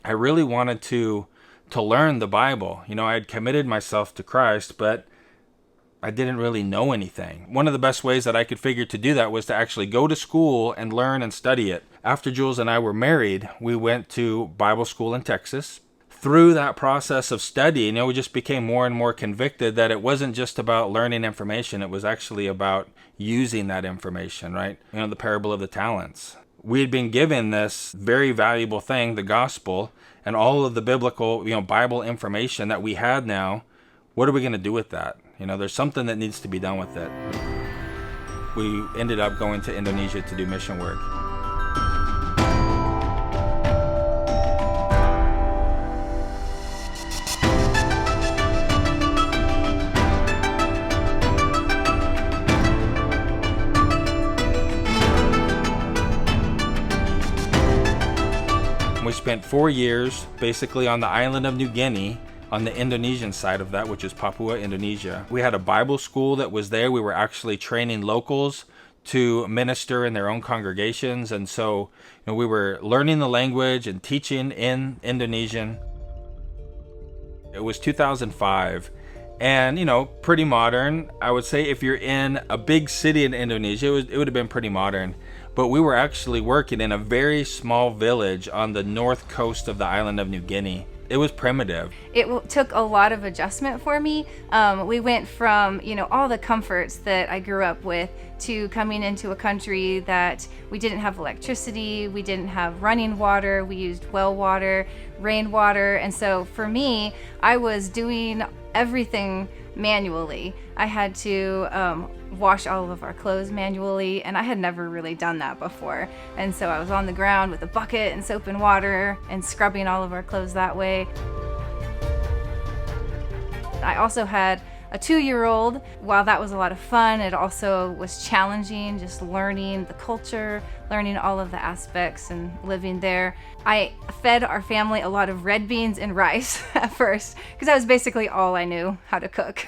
I really wanted to learn the Bible. I had committed myself to Christ, but I didn't really know anything. One of the best ways that I could figure to do that was to actually go to school and learn and study it. After Jules and I were married, we went to Bible school in Texas. Through that process of studying, we just became more and more convicted that it wasn't just about learning information. It was actually about using that information, right? The parable of the talents. We had been given this very valuable thing, the gospel, and all of the biblical, Bible information that we had now. What are we going to do with that? There's something that needs to be done with it. We ended up going to Indonesia to do mission work. We spent 4 years basically on the island of New Guinea, on the Indonesian side of that, which is Papua, Indonesia. We had a Bible school that was there. We were actually training locals to minister in their own congregations. And so we were learning the language and teaching in Indonesian. It was 2005 and, pretty modern. I would say if you're in a big city in Indonesia, it would have been pretty modern. But we were actually working in a very small village on the north coast of the island of New Guinea. It was primitive. It took a lot of adjustment for me. We went from, all the comforts that I grew up with to coming into a country that we didn't have electricity, we didn't have running water, we used well water, rainwater. And so for me, I was doing everything manually. I had to wash all of our clothes manually, and I had never really done that before. And so I was on the ground with a bucket and soap and water and scrubbing all of our clothes that way. I also had a 2-year-old. While that was a lot of fun, it also was challenging, just learning the culture, learning all of the aspects and living there. I fed our family a lot of red beans and rice at first, because that was basically all I knew how to cook.